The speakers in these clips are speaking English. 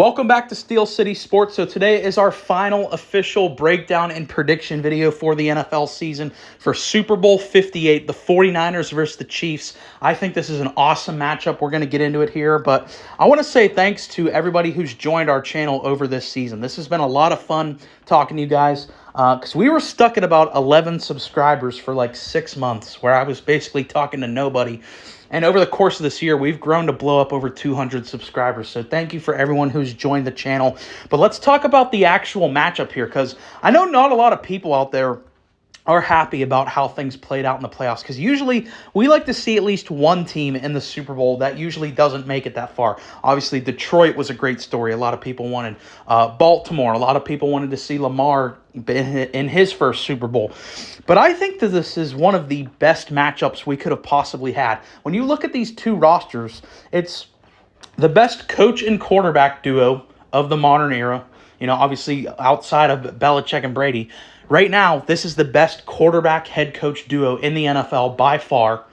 Welcome back to Steel City Sports. So today is our final official breakdown and prediction video for the NFL season for Super Bowl 58, the 49ers versus the Chiefs. I think this is an awesome matchup. We're going to get into it here, but I want to say thanks to everybody who's joined our channel over this season. This has been a lot of fun talking to you guys because we were stuck at about 11 subscribers for like 6 months where I was basically talking to nobody. And over the course of this year, we've grown to blow up over 200 subscribers. So thank you for everyone who's joined the channel. But let's talk about the actual matchup here, because I know not a lot of people out there are happy about how things played out in the playoffs, because usually we like to see at least one team in the Super Bowl that usually doesn't make it that far. Obviously, Detroit was a great story. A lot of people wanted Baltimore. A lot of people wanted to see Lamar in his first Super Bowl. But I think that this is one of the best matchups we could have possibly had. When you look at these two rosters, it's the best coach and quarterback duo of the modern era. You know, obviously outside of Belichick and Brady. Right now, this is the best quarterback head coach duo in the NFL by far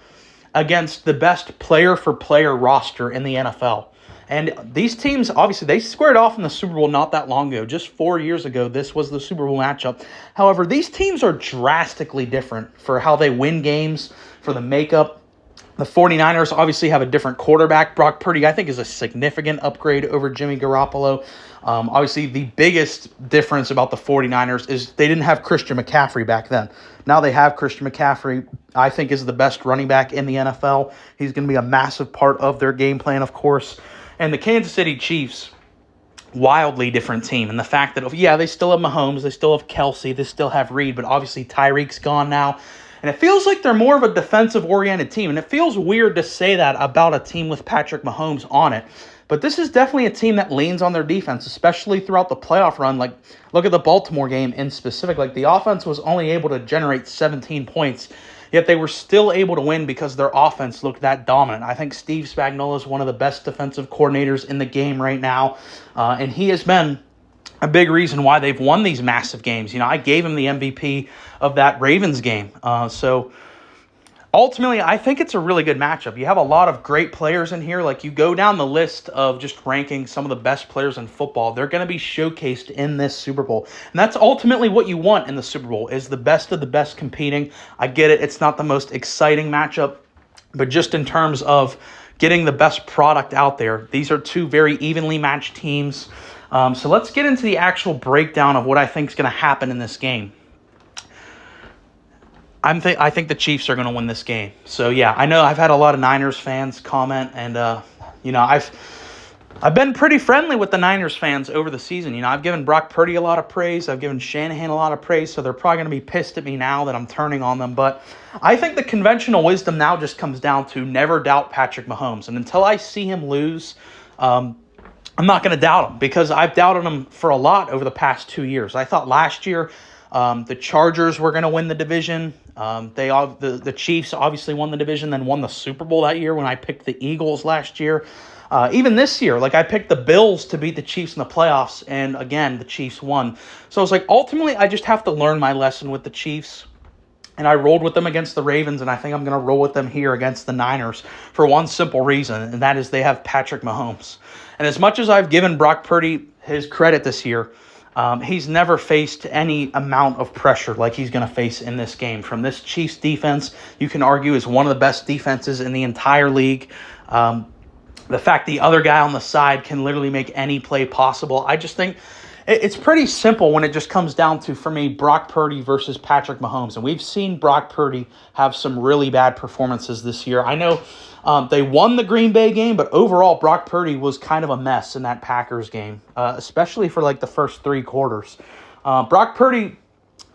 against the best player-for-player roster in the NFL. And these teams, obviously, they squared off in the Super Bowl not that long ago. Just 4 years ago, this was the Super Bowl matchup. However, these teams are drastically different for how they win games, for the makeup. The 49ers obviously have a different quarterback. Brock Purdy, I think, is a significant upgrade over Jimmy Garoppolo. Obviously, the biggest difference about the 49ers is they didn't have Christian McCaffrey back then. Now they have Christian McCaffrey, I think, is the best running back in the NFL. He's going to be a massive part of their game plan, of course. And the Kansas City Chiefs, wildly different team. And the fact that, yeah, they still have Mahomes, they still have Kelsey, they still have Reed, but obviously Tyreek's gone now. And it feels like they're more of a defensive-oriented team. And it feels weird to say that about a team with Patrick Mahomes on it. But this is definitely a team that leans on their defense, especially throughout the playoff run. Like, look at the Baltimore game in specific. Like, the offense was only able to generate 17 points, yet they were still able to win because their offense looked that dominant. I think Steve Spagnuolo is one of the best defensive coordinators in the game right now. And he has been a big reason why they've won these massive games. You know, I gave him the MVP of that Ravens game. So ultimately, I think it's a really good matchup. You have a lot of great players in here. Like, you go down the list of just ranking some of the best players in football, they're going to be showcased in this Super Bowl. And that's ultimately what you want in the Super Bowl, is the best of the best competing. I get it. It's not the most exciting matchup, but just in terms of getting the best product out there, these are two very evenly matched teams. So let's get into the actual breakdown of what I think is going to happen in this game. I think the Chiefs are going to win this game. So, yeah, I know I've had a lot of Niners fans comment, and, I've been pretty friendly with the Niners fans over the season. You know, I've given Brock Purdy a lot of praise. I've given Shanahan a lot of praise, so they're probably going to be pissed at me now that I'm turning on them. But I think the conventional wisdom now just comes down to never doubt Patrick Mahomes. And until I see him lose, I'm not going to doubt him, because I've doubted him for a lot over the past 2 years. I thought last year the Chargers were going to win the division. The Chiefs obviously won the division, then won the Super Bowl that year when I picked the Eagles last year. Even this year, like, I picked the Bills to beat the Chiefs in the playoffs, and again, the Chiefs won. So I was like, ultimately, I just have to learn my lesson with the Chiefs. And I rolled with them against the Ravens, and I think I'm going to roll with them here against the Niners for one simple reason, and that is they have Patrick Mahomes. And as much as I've given Brock Purdy his credit this year, he's never faced any amount of pressure like he's going to face in this game. From this Chiefs defense, you can argue is one of the best defenses in the entire league. The fact the other guy on the side can literally make any play possible, I just think it's pretty simple when it just comes down to, for me, Brock Purdy versus Patrick Mahomes. And we've seen Brock Purdy have some really bad performances this year. I know they won the Green Bay game, but overall, Brock Purdy was kind of a mess in that Packers game, especially for like the first 3 quarters. Brock Purdy,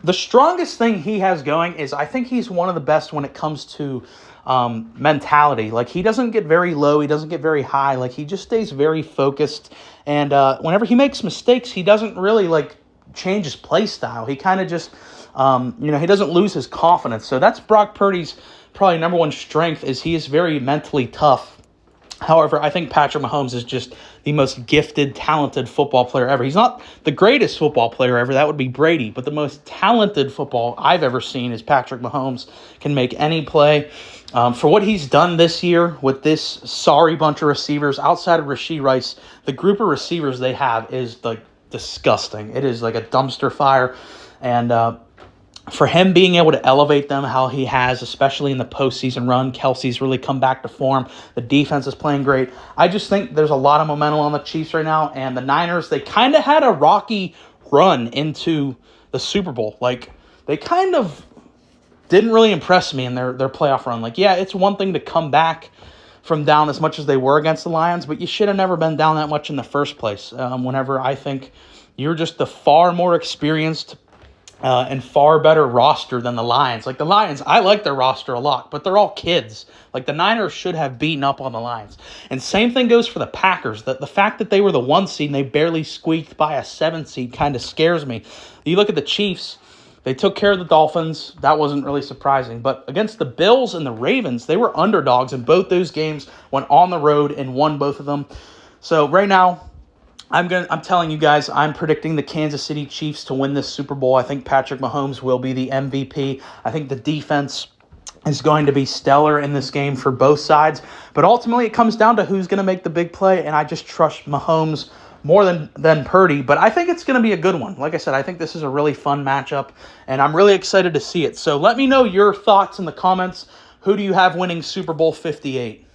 the strongest thing he has going is I think he's one of the best when it comes to mentality. Like, he doesn't get very low, he doesn't get very high. Like, he just stays very focused, and whenever he makes mistakes, he doesn't really like change his play style. He kind of just he doesn't lose his confidence. So that's Brock Purdy's probably number one strength, is he is very mentally tough. However, I think Patrick Mahomes is just the most gifted, talented football player ever. He's not the greatest football player ever. That would be Brady. But the most talented football I've ever seen is Patrick Mahomes. Can make any play. For what he's done this year with this sorry bunch of receivers, outside of Rashee Rice, the group of receivers they have is like disgusting. It is like a dumpster fire. And for him being able to elevate them how he has, especially in the postseason run, Kelsey's really come back to form. The defense is playing great. I just think there's a lot of momentum on the Chiefs right now. And the Niners, they kind of had a rocky run into the Super Bowl. Like, they kind of didn't really impress me in their playoff run. Like, yeah, it's one thing to come back from down as much as they were against the Lions, but you should have never been down that much in the first place. Whenever I think you're just the far more experienced and far better roster than the Lions. Like, the Lions, I like their roster a lot, but they're all kids. Like, the Niners should have beaten up on the Lions. And same thing goes for the Packers. The fact that they were the 1 seed and they barely squeaked by a 7 seed kind of scares me. You look at the Chiefs, they took care of the Dolphins. That wasn't really surprising. But against the Bills and the Ravens, they were underdogs in both those games, went on the road and won both of them. So right now, I'm telling you guys, I'm predicting the Kansas City Chiefs to win this Super Bowl. I think Patrick Mahomes will be the MVP. I think the defense is going to be stellar in this game for both sides. But ultimately, it comes down to who's going to make the big play, and I just trust Mahomes more than Purdy. But I think it's going to be a good one. Like I said, I think this is a really fun matchup, and I'm really excited to see it. So let me know your thoughts in the comments. Who do you have winning Super Bowl 58?